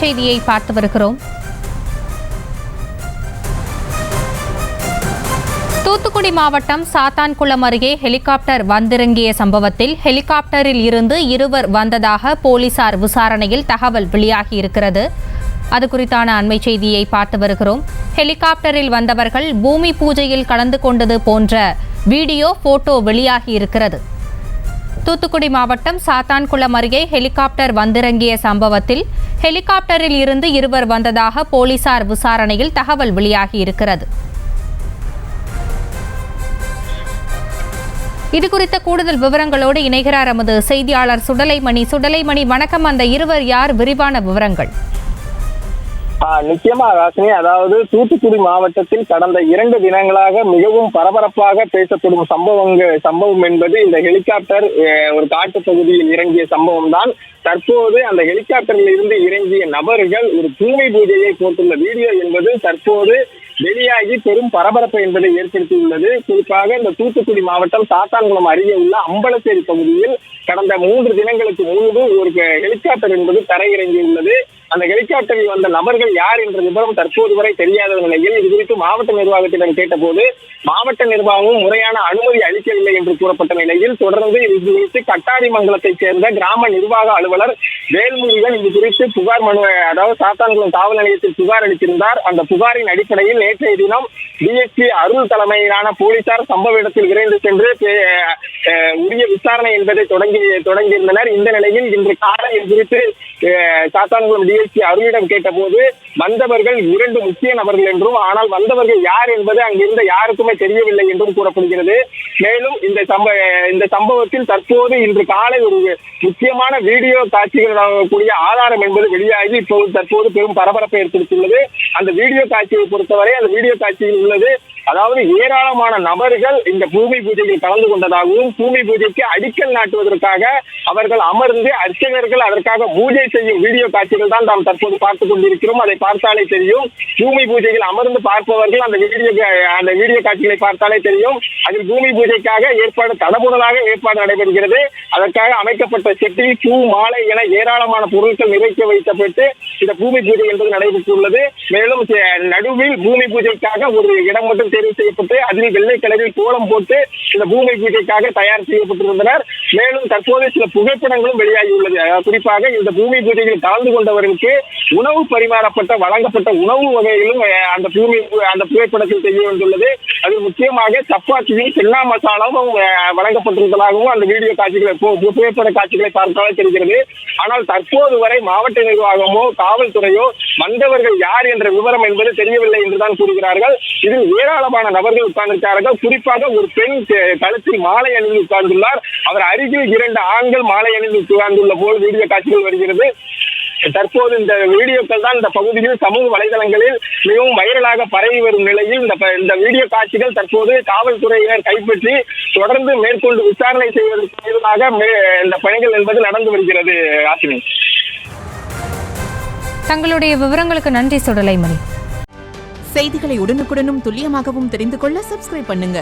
செய்தியை பார்த்து வருகிறோம். தூத்துக்குடி மாவட்டம் சாத்தான்குளம் அருகே ஹெலிகாப்டர் வந்திறங்கிய சம்பவத்தில் ஹெலிகாப்டரில் இருந்து இருவர் வந்ததாக போலீசார் விசாரணையில் தகவல் வெளியாகியிருக்கிறது. அது குறித்தான அண்மை செய்தியை பார்த்து வருகிறோம். ஹெலிகாப்டரில் வந்தவர்கள் பூமி பூஜையில் கலந்து கொண்டது போன்ற வீடியோ போட்டோ வெளியாகியிருக்கிறது. தூத்துக்குடி மாவட்டம் சாத்தான்குளம் அருகே ஹெலிகாப்டர் வந்திறங்கிய சம்பவத்தில் ஹெலிகாப்டரில் இருந்து இருவர் வந்ததாக போலீசார் விசாரணையில் தகவல் வெளியாகியிருக்கிறது. இதுகுறித்த கூடுதல் விவரங்களோடு இணைகிறார் எமது செய்தியாளர் சுடலைமணி. சுடலைமணி, வணக்கம். அந்த இருவர் யார்? விரிவான விவரங்கள். நிச்சயமா ராசினி, அதாவது தூத்துக்குடி மாவட்டத்தில் கடந்த 2 தினங்களாக மிகவும் பரபரப்பாக பேசப்படும் சம்பவம் என்பது இந்த ஹெலிகாப்டர் ஒரு காட்டு பகுதியில் இறங்கிய சம்பவம் தான். தற்போது அந்த ஹெலிகாப்டரில் இருந்து இறங்கிய நபர்கள் ஒரு பூமி பூஜையை போட்டுள்ள வீடியோ என்பது தற்போது வெளியாகி பெரும் பரபரப்பு என்பதை ஏற்படுத்தியுள்ளது. குறிப்பாக இந்த தூத்துக்குடி மாவட்டம் சாத்தான்குளம் அருகே உள்ள அம்பலச்சேரி பகுதியில் கடந்த 3 தினங்களுக்கு முன்பு ஒரு ஹெலிகாப்டர் என்பது தரையிறங்கியுள்ளது. அந்த ஹெலிகாப்டரில் வந்த நபர்கள் யார் என்ற விவரம் தற்போது வரை தெரியாத நிலையில் இது குறித்து மாவட்ட நிர்வாகத்திடம் கேட்டபோது மாவட்ட நிர்வாகமும் முறையான அனுமதி அளிக்கவில்லை என்று கூறப்பட்ட நிலையில் தொடர்ந்து இது குறித்து கட்டாரிமங்கலத்தைச் சேர்ந்த கிராம நிர்வாக அலுவலர் வேல்முருகன் இது குறித்து புகார் மனு, அதாவது சாத்தான்குளம் காவல் நிலையத்தில் புகார் அளித்திருந்தார். அந்த புகாரின் அடிப்படையில் நேற்றைய தினம் டிஎஸ்பி அருள் தலைமையிலான போலீசார் சம்பவ இடத்தில் விரைந்து சென்று உரிய விசாரணை என்பதை தொடங்கியிருந்தனர். இந்த நிலையில் இன்று காலை இது குறித்து சாத்தான்குளம் டிஎஸ்பி அருளிடம் கேட்டபோது வந்தவர்கள் 2 முக்கிய நபர்கள் என்றும், ஆனால் வந்தவர்கள் யார் என்பது அங்கிருந்த யாருக்குமே தெரியவில்லை என்றும் கூறப்படுகிறது. மேலும் இந்த சம்பவத்தில் தற்போது இன்று காலை ஒரு முக்கியமான வீடியோ காட்சிகள் கூடிய ஆதாரம் என்பது வெளியாகி தற்போது பெரும் பரபரப்பை ஏற்படுத்தியுள்ளது. அந்த வீடியோ காட்சியை பொறுத்தவரை அந்த வீடியோ காட்சியில் உள்ளது, அதாவது ஏராளமான நபர்கள் இந்த பூமி பூஜையில் கலந்து கொண்டதாகவும் பூமி பூஜைக்கு அடிக்கல் நாட்டுவதற்காக அவர்கள் அமர்ந்து அர்ச்சகர்கள் அதற்காக பூஜை செய்யும் வீடியோ காட்சிகள் தான் நாம் தற்போது பார்த்துக் கொண்டிருக்கிறோம். அதை பார்த்தாலே தெரியும். பூமி பூஜையில் அமர்ந்து பார்ப்பவர்கள் அந்த வீடியோ காட்சிகளை பார்த்தாலே தெரியும். அதில் பூமி பூஜைக்காக தடபுடலாக ஏற்பாடு நடைபெறுகிறது. அதற்காக அமைக்கப்பட்ட செட்டி, பூ, மாலை என ஏராளமான பொருட்கள் நிறைக்க வைக்கப்பட்டு இந்த பூமி பூஜை என்பது நடைபெற்றுள்ளது. மேலும் நடுவில் பூமி பூஜைக்காக ஒரு இடம் மட்டும் தேர்வு செய்யப்பட்டு அதில் வெள்ளை கலரில் கோலம் போட்டு இந்த பூமி பூஜைக்காக தயார் செய்யப்பட்டிருந்தனர். மேலும் தற்போது சில புகைப்படங்களும் வெளியாகியுள்ளது. குறிப்பாக இந்த பூமி பூஜையில் கலந்து கொண்டவர்களுக்கு உணவு வழங்கப்பட்ட உணவு வகைகளும் அந்த புகைப்படத்தில் தெரிய வந்துள்ளது. அதில் முக்கியமாக சப்பாத்தியும் சென்னா மசாலாவும் வழங்கப்பட்டிருப்பதாகவும் அந்த வீடியோ காட்சிகளை புகைப்பட காட்சிகளை பார்த்தாலே தெரிகிறது. ஆனால் தற்போது வரை மாவட்ட நிர்வாகமோ காவல்துறையோ வந்தவர்கள் யார் என்ற விவரம் என்பது தெரியவில்லை என்றுதான் கூறுகிறார்கள். இதில் ஏராளமான நபர்கள் உட்கார்ந்திருக்கிறார்கள். குறிப்பாக ஒரு பெண் கழுத்தில் மாலை அணிந்து உட்கார்ந்துள்ளார். அவர் அருகில் 2 ஆண்கள் மாலை அணிந்து உட்கார்ந்துள்ள போல் வீடியோ காட்சிகள் வருகிறது. தற்போது இந்த வீடியோக்கள் தான் இந்த பகுதியில் சமூக வலைதளங்களில் மிகவும் வைரலாக பரவி வரும் நிலையில் இந்த வீடியோ காட்சிகள் தற்போது காவல்துறையினர் கைப்பற்றி தொடர்ந்து மேற்கொண்டு விசாரணை செய்வதற்கு இந்த பணிகள் என்பது நடந்து வருகிறது. ஆசினி, தங்களுடைய விவரங்களுக்கு நன்றி சுடலைமணி. செய்திகளை உடனுக்குடனும் துல்லியமாகவும் தெரிந்து கொள்ள சப்ஸ்கிரைப் பண்ணுங்க.